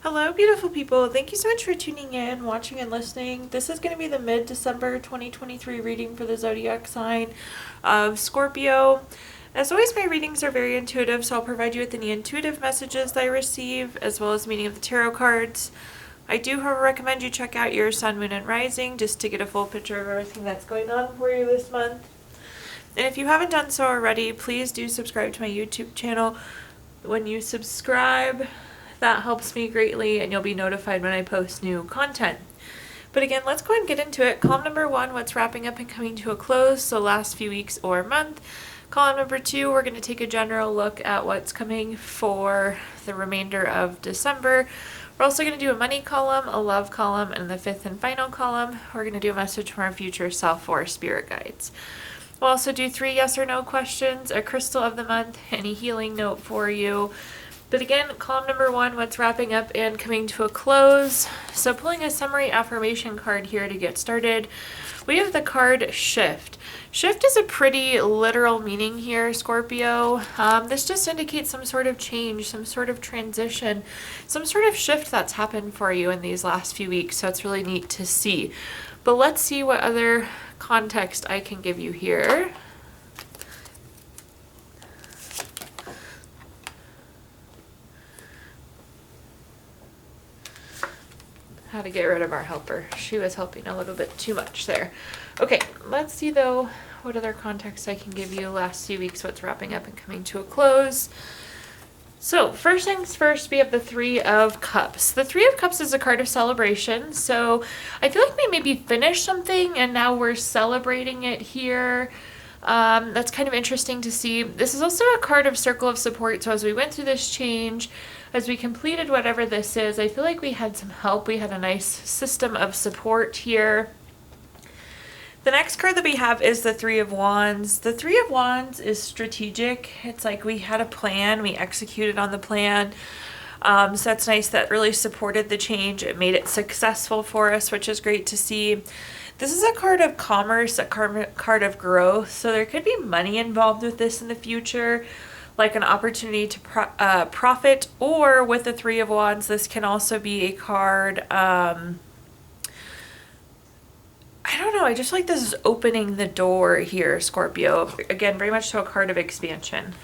Hello, beautiful people. Thank you so much for tuning in, watching, and listening. This is going to be the mid-December 2023 reading for the zodiac sign of Scorpio. As always, my readings are very intuitive, so I'll provide you with any intuitive messages that I receive, as well as meaning of the tarot cards. I do, however, recommend you check out your sun, moon, and rising just to get a full picture of everything that's going on for you this month. And if you haven't done so already, please do subscribe to my YouTube channel. When you subscribe, that helps me greatly, and you'll be notified when I post new content. But again, let's go ahead and get into it. Column number 1, what's wrapping up and coming to a close, so last few weeks or month. Column number 2, we're going to take a general look at what's coming for the remainder of December. We're also going to do a money column, a love column, and the 5th and final column, we're going to do a message from our future self or spirit guides. We'll also do 3 yes or no questions, a crystal of the month, any healing note for you. But again, column number 1, what's wrapping up and coming to a close. So pulling a summary affirmation card here to get started. We have the card Shift. Shift is a pretty literal meaning here, Scorpio. This just indicates some sort of change, some sort of transition, some sort of shift that's happened for you in these last few weeks. So it's really neat to see. But let's see what other context I can give you here. How to get rid of our helper. She was helping a little bit too much there. Okay, let's see though what other context I can give you last few weeks, what's wrapping up and coming to a close. So first things first, we have the 3 of Cups. The 3 of Cups is a card of celebration. So I feel like we maybe finished something and now we're celebrating it here. That's kind of interesting to see. This is also a card of circle of support. So as we went through this change, as we completed whatever this is, I feel like we had some help. We had a nice system of support here. The next card that we have is the 3 of Wands. The 3 of Wands is strategic. It's like we had a plan, we executed on the plan. So that's nice. That really supported the change. It made it successful for us, which is great to see. This is a card of commerce, a card of growth. So there could be money involved with this in the future, like an opportunity to profit, or with the 3 of Wands, this can also be a card, I don't know, I just like this is opening the door here, Scorpio. Again, very much so a card of expansion.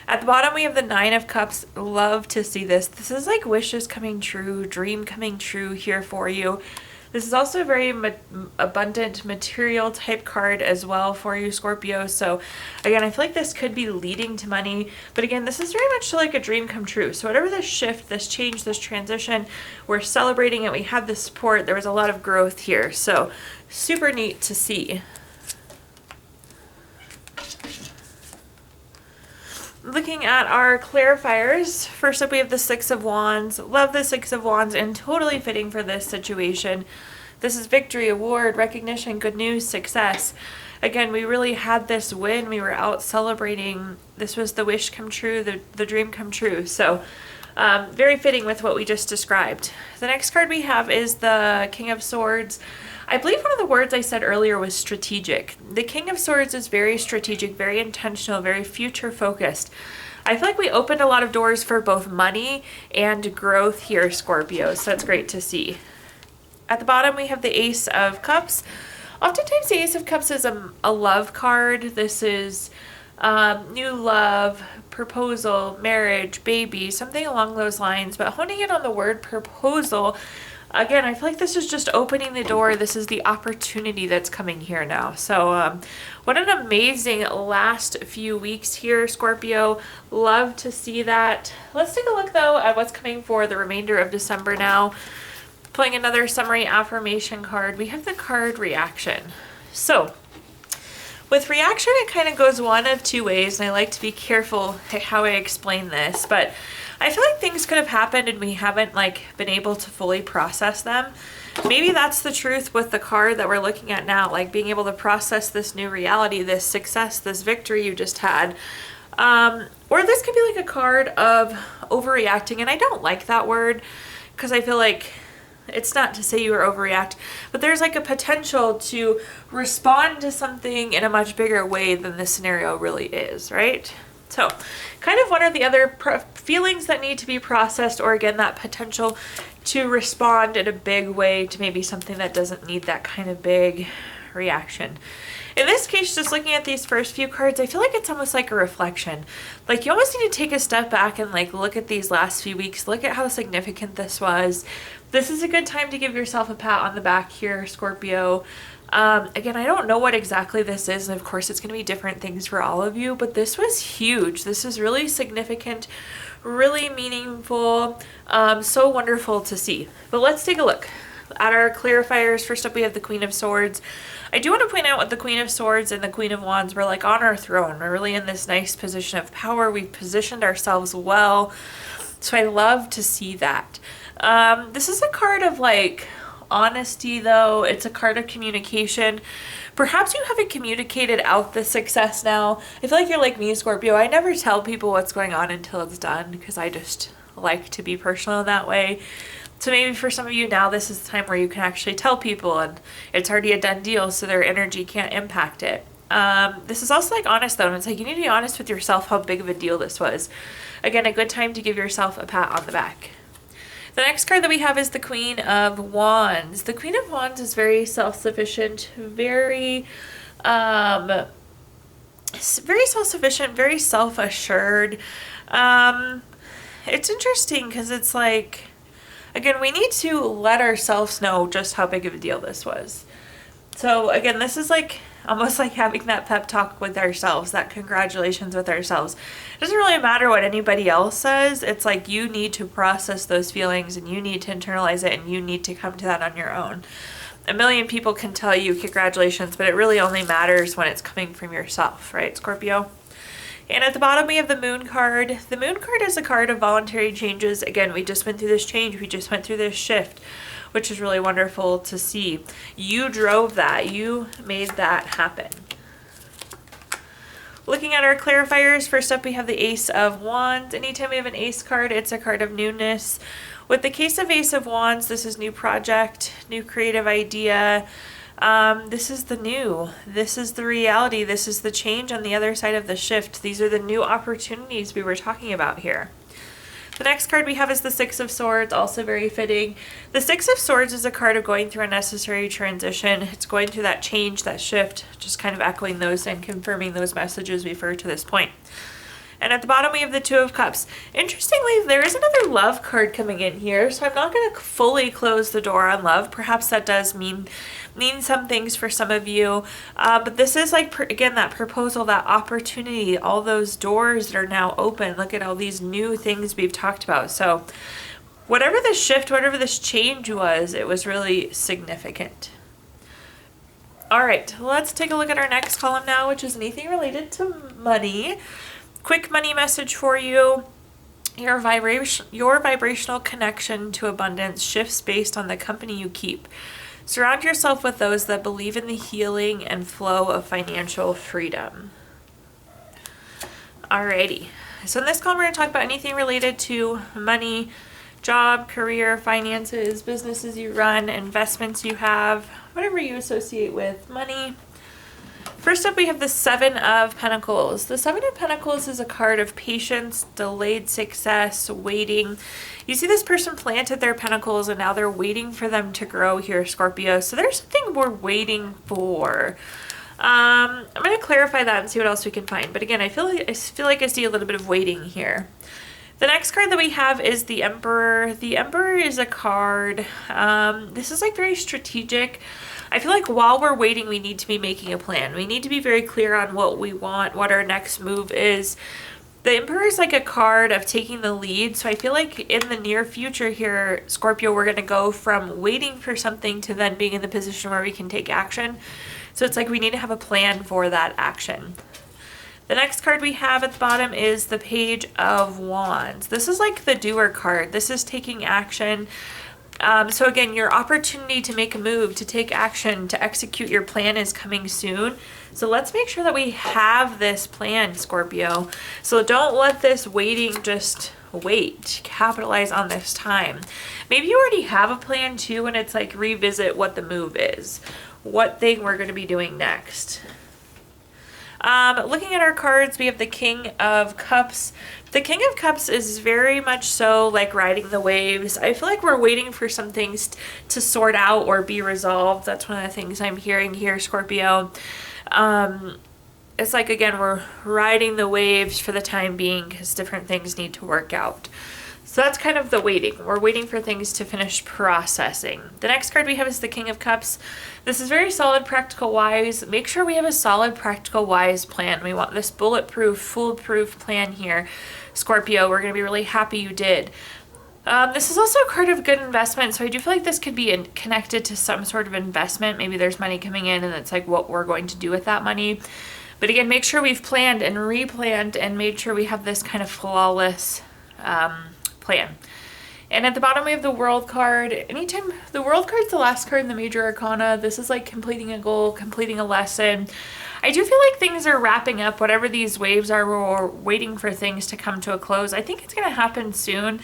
At the bottom, we have the 9 of Cups. Love to see this. This is like wishes coming true, dream coming true here for you. This is also a very abundant material type card as well for you, Scorpio. So again, I feel like this could be leading to money. But again, this is very much like a dream come true. So whatever this shift, this change, this transition, we're celebrating it. We had the support. There was a lot of growth here. So super neat to see. Looking at our clarifiers, first up we have the 6 of Wands. Love the 6 of Wands and totally fitting for this situation. This is victory, award, recognition, good news, success. Again, we really had this win. We were out celebrating. This was the wish come true, the dream come true. So very fitting with what we just described. The next card we have is the King of Swords. I believe one of the words I said earlier was strategic. The King of Swords is very strategic, very intentional, very future focused. I feel like we opened a lot of doors for both money and growth here, Scorpio, so that's great to see. At the bottom, we have the Ace of Cups. Oftentimes, the Ace of Cups is a love card. This is new love, proposal, marriage, baby, something along those lines, but honing in on the word proposal. Again, I feel like this is just opening the door. This is the opportunity that's coming here now. So what an amazing last few weeks here, Scorpio. Love to see that. Let's take a look, though, at what's coming for the remainder of December now. Pulling another summary affirmation card, we have the card Reaction. So with reaction, it kind of goes one of 2 ways, and I like to be careful how I explain this, but I feel like things could have happened and we haven't been able to fully process them. Maybe that's the truth with the card that we're looking at now, like being able to process this new reality, this success, this victory you just had. Or this could be like a card of overreacting, and I don't like that word because I feel like it's not to say you are overreact, but there's like a potential to respond to something in a much bigger way than this scenario really is, right? So kind of what are the other feelings that need to be processed, or again, that potential to respond in a big way to maybe something that doesn't need that kind of big reaction. In this case, just looking at these first few cards, I feel like it's almost like a reflection. Like you almost need to take a step back and like look at these last few weeks, look at how significant this was. This is a good time to give yourself a pat on the back here, Scorpio. Again, I don't know what exactly this is, and of course it's going to be different things for all of you, but this was huge. This is really significant, really meaningful, so wonderful to see. But let's take a look at our clarifiers. First up, we have the Queen of Swords. I do want to point out with the Queen of Swords and the Queen of Wands, we're like on our throne. We're really in this nice position of power. We've positioned ourselves well. So I love to see that. This is a card of like honesty though. It's a card of communication. Perhaps you haven't communicated out the success now. I feel like you're like me, Scorpio. I never tell people what's going on until it's done because I just like to be personal in that way. So maybe for some of you now, this is the time where you can actually tell people and it's already a done deal, so their energy can't impact it. This is also like honest though, and it's like you need to be honest with yourself how big of a deal this was. Again, a good time to give yourself a pat on the back. The next card that we have is the Queen of Wands. The Queen of Wands is very self-sufficient, very self-sufficient, very self-assured. It's interesting because it's like, again, we need to let ourselves know just how big of a deal this was. So again, this is like almost like having that pep talk with ourselves, that congratulations with ourselves. It doesn't really matter what anybody else says. It's like you need to process those feelings and you need to internalize it and you need to come to that on your own. A million people can tell you congratulations, but it really only matters when it's coming from yourself, right, Scorpio? And at the bottom, we have the Moon card. The Moon card is a card of voluntary changes. Again, we just went through this change. We just went through this shift, which is really wonderful to see. You drove that. You made that happen. Looking at our clarifiers, first up, we have the Ace of Wands. Anytime we have an Ace card, it's a card of newness. With the case of Ace of Wands, this is new project, new creative idea. This is the new, this is the reality, this is the change on the other side of the shift. These are the new opportunities we were talking about here. The next card we have is the Six of Swords, also very fitting. The Six of Swords is a card of going through a necessary transition. It's going through that change, that shift, just kind of echoing those and confirming those messages we've heard to this point. And at the bottom, we have the Two of Cups. Interestingly, there is another love card coming in here, so I'm not going to fully close the door on love. Perhaps that does mean some things for some of you. But this is like, again, that proposal, that opportunity, all those doors that are now open. Look at all these new things we've talked about. So whatever this shift, whatever this change was, it was really significant. All right, let's take a look at our next column now, which is anything related to money. Quick money message for you. Your vibrational connection to abundance shifts based on the company you keep. Surround yourself with those that believe in the healing and flow of financial freedom. Alrighty. So in this column, we're going to talk about anything related to money, job, career, finances, businesses you run, investments you have, whatever you associate with money. First up, we have the Seven of Pentacles. The Seven of Pentacles is a card of patience, delayed success, waiting. You see this person planted their pentacles and now they're waiting for them to grow here, Scorpio. So there's something we're waiting for. I'm going to clarify that and see what else we can find. But again, I feel like I see a little bit of waiting here. The next card that we have is the Emperor. The Emperor is a card. This is like very strategic. I feel like while we're waiting, we need to be making a plan. We need to be very clear on what we want, what our next move is. The Emperor is like a card of taking the lead. So I feel like in the near future here, Scorpio, we're going to go from waiting for something to then being in the position where we can take action. So it's like we need to have a plan for that action. The next card we have at the bottom is the Page of Wands. This is like the doer card. This is taking action. So again, your opportunity to make a move, to take action, to execute your plan is coming soon. So let's make sure that we have this plan, Scorpio. So don't let this waiting just wait. Capitalize on this time. Maybe you already have a plan too, and it's like revisit what the move is. What thing we're going to be doing next. Looking at our cards, we have the King of Cups. The King of Cups is very much so like riding the waves. I feel like we're waiting for some things to sort out or be resolved. That's one of the things I'm hearing here, Scorpio. It's like, again, we're riding the waves for the time being because different things need to work out. So that's kind of the waiting. We're waiting for things to finish processing. The next card we have is the King of Cups. This is very solid, practical, wise. Make sure we have a solid, practical, wise plan. We want this bulletproof, foolproof plan here, Scorpio. We're going to be really happy you did. This is also a card of good investment, so I do feel like this could be connected to some sort of investment. Maybe there's money coming in and it's like what we're going to do with that money. But again, make sure we've planned and replanned and made sure we have this kind of flawless plan. And at the bottom we have the World card. Anytime the World card's the last card in the major arcana, this is like completing a goal, completing a lesson. I do feel like things are wrapping up. Whatever these waves are, we're waiting for things to come to a close. I think it's going to happen soon.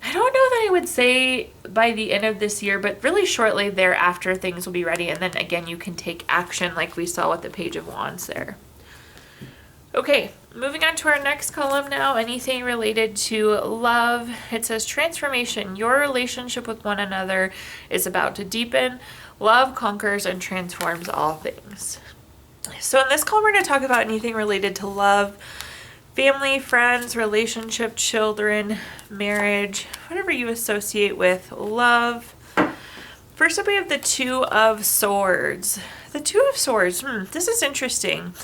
I don't know that I would say by the end of this year, but really shortly thereafter things will be ready. And then again, you can take action like we saw with the Page of Wands there. Okay, moving on to our next column now, anything related to love. It says transformation. Your relationship with one another is about to deepen. Love conquers and transforms all things. So in this column, we're going to talk about anything related to love, family, friends, relationship, children, marriage, whatever you associate with love. First up, we have the Two of Swords. The Two of Swords, this is interesting.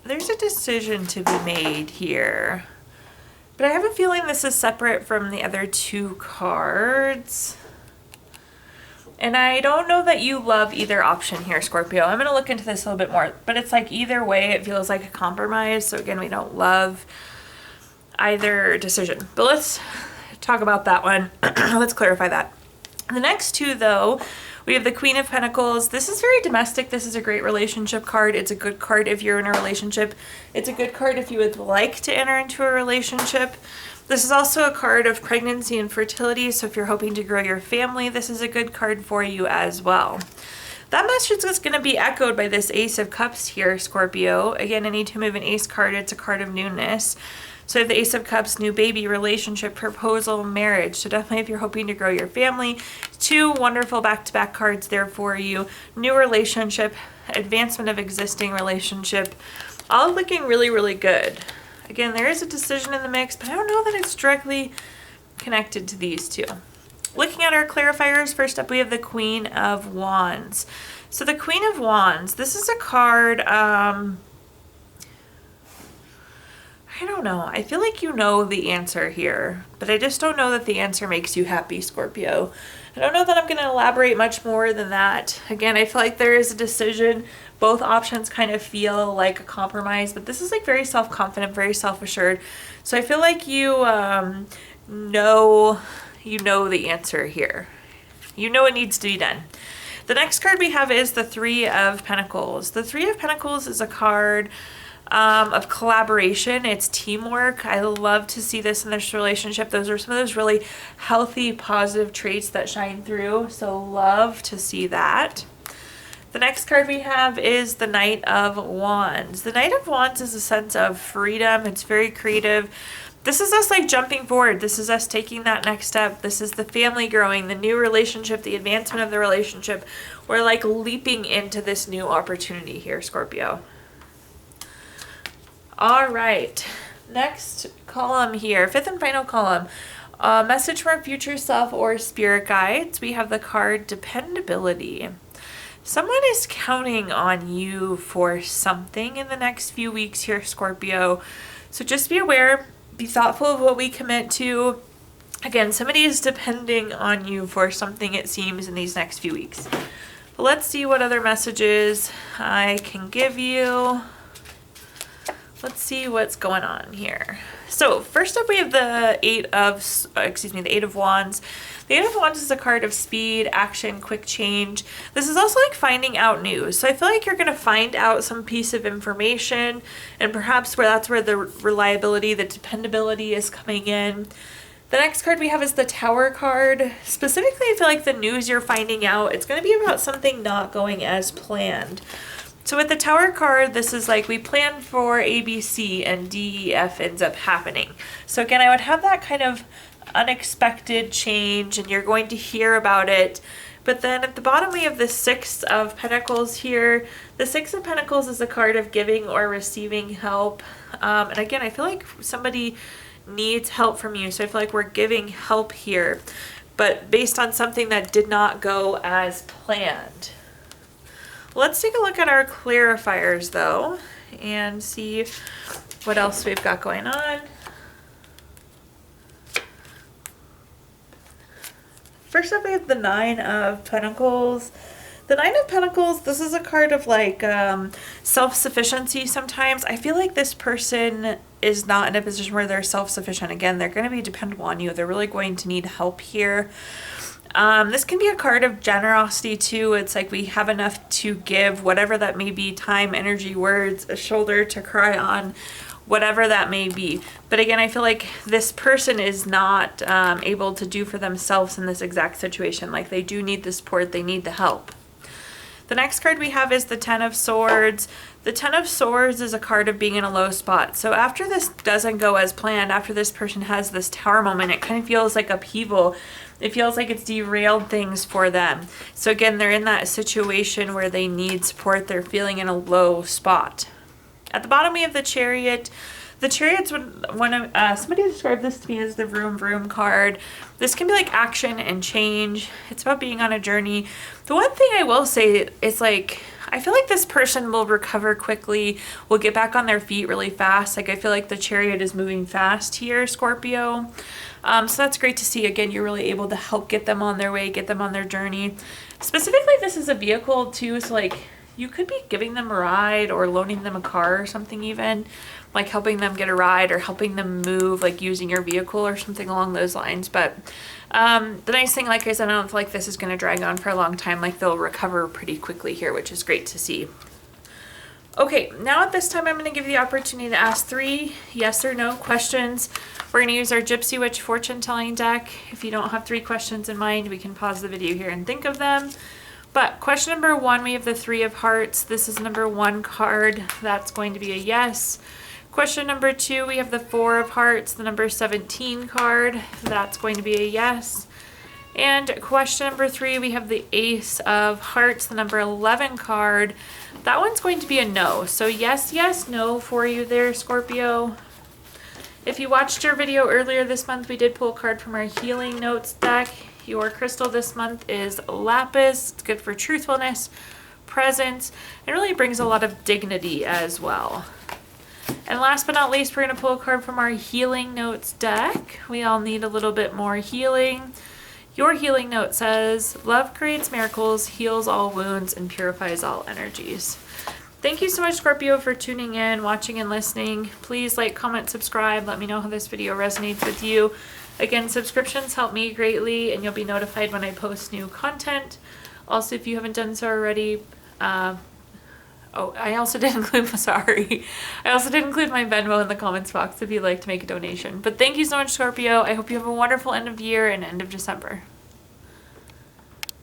There's a decision to be made here, but I have a feeling this is separate from the other two cards. And I don't know that you love either option here, Scorpio. I'm going to look into this a little bit more, but it's like either way, it feels like a compromise. So again, we don't love either decision, but let's talk about that one. Let's clarify that. The next two though, we have the Queen of Pentacles. This is very domestic. This is a great relationship card. It's a good card if you're in a relationship. It's a good card if you would like to enter into a relationship. This is also a card of pregnancy and fertility. So if you're hoping to grow your family, this is a good card for you as well. That message is going to be echoed by this Ace of Cups here, Scorpio. Again, anytime we have an Ace card, it's a card of newness. So if the Ace of Cups, new baby, relationship, proposal, marriage. So definitely if you're hoping to grow your family, two wonderful back-to-back cards there for you. New relationship, advancement of existing relationship, all looking really, really good. Again, there is a decision in the mix, but I don't know that it's directly connected to these two. Looking at our clarifiers, first up we have the Queen of Wands. So the Queen of Wands, this is a card, I don't know. I feel like you know the answer here, but I just don't know that the answer makes you happy, Scorpio. I don't know that I'm going to elaborate much more than that. Again, I feel like there is a decision. Both options kind of feel like a compromise, but this is like very self-confident, very self-assured. So I feel like you know the answer here. You know it needs to be done. The next card we have is the Three of Pentacles. The Three of Pentacles is a card of collaboration. It's teamwork. I love to see this in this relationship. Those are some of those really healthy, positive traits that shine through. So love to see that. The next card we have is the Knight of Wands. The Knight of Wands is a sense of freedom. It's very creative. This is us like jumping forward. This is us taking that next step. This is the family growing, the new relationship, the advancement of the relationship. We're like leaping into this new opportunity here, Scorpio. All right, next column here, fifth and final column, message from our future self or spirit guides. We have the card Dependability. Someone is counting on you for something in the next few weeks here, Scorpio. So just be aware, be thoughtful of what we commit to. Again, somebody is depending on you for something, it seems, in these next few weeks. But let's see what other messages I can give you. Let's see what's going on here. So first up we have the Eight of Wands. The Eight of Wands is a card of speed, action, quick change. This is also like finding out news. So I feel like you're going to find out some piece of information, and perhaps that's where the reliability, the dependability is coming in. The next card we have is the Tower card. Specifically, I feel like the news you're finding out, it's going to be about something not going as planned. So with the Tower card, this is like we plan for A, B, C, and D, E, F ends up happening. So again, I would have that kind of unexpected change, and you're going to hear about it. But then at the bottom, we have the Six of Pentacles here. The Six of Pentacles is a card of giving or receiving help. And again, I feel like somebody needs help from you. So I feel like we're giving help here, but based on something that did not go as planned. Let's take a look at our clarifiers though and see what else we've got going on. First up, we have the Nine of Pentacles. The Nine of Pentacles, this is a card of like self-sufficiency sometimes. I feel like this person is not in a position where they're self-sufficient. Again, they're going to be dependent on you. They're really going to need help here. This can be a card of generosity too. It's like we have enough to give, whatever that may be, time, energy, words, a shoulder to cry on, whatever that may be. But again, I feel like this person is not able to do for themselves in this exact situation. Like they do need the support, they need the help. The next card we have is the Ten of Swords. The Ten of Swords is a card of being in a low spot. So after this doesn't go as planned, after this person has this tower moment, it kind of feels like upheaval. It feels like it's derailed things for them. So again, they're in that situation where they need support. They're feeling in a low spot. At the bottom, we have the Chariot. The Chariot's somebody described this to me as the vroom vroom card. This can be like action and change. It's about being on a journey. The one thing I will say is like, I feel like this person will recover quickly, will get back on their feet really fast. Like I feel like the Chariot is moving fast here, Scorpio. So that's great to see. Again, you're really able to help get them on their way, get them on their journey. Specifically, this is a vehicle too. So like you could be giving them a ride or loaning them a car or something, even like helping them get a ride or helping them move, like using your vehicle or something along those lines. But the nice thing, like I said, I don't feel like this is going to drag on for a long time. Like they'll recover pretty quickly here, which is great to see. Okay, now at this time, I'm going to give you the opportunity to ask 3 yes or no questions. We're going to use our Gypsy Witch fortune telling deck. If you don't have 3 questions in mind, we can pause the video here and think of them. But question number 1, we have the Three of Hearts. This is number 1 card. That's going to be a yes. Question number 2, we have the Four of Hearts, the number 17 card. That's going to be a yes. And question number 3, we have the Ace of Hearts, the number 11 card. That one's going to be a no. So yes, yes, no for you there, Scorpio. If you watched our video earlier this month, we did pull a card from our Healing Notes deck. Your crystal this month is lapis. It's good for truthfulness, presence, and really brings a lot of dignity as well. And last but not least, we're going to pull a card from our Healing Notes deck. We all need a little bit more healing. Your Healing Note says, love creates miracles, heals all wounds, and purifies all energies. Thank you so much, Scorpio, for tuning in, watching, and listening. Please like, comment, subscribe. Let me know how this video resonates with you. Again, subscriptions help me greatly, and you'll be notified when I post new content. Also, if you haven't done so already, I also did include my Venmo in the comments box if you'd like to make a donation. But thank you so much, Scorpio. I hope you have a wonderful end of year and end of December.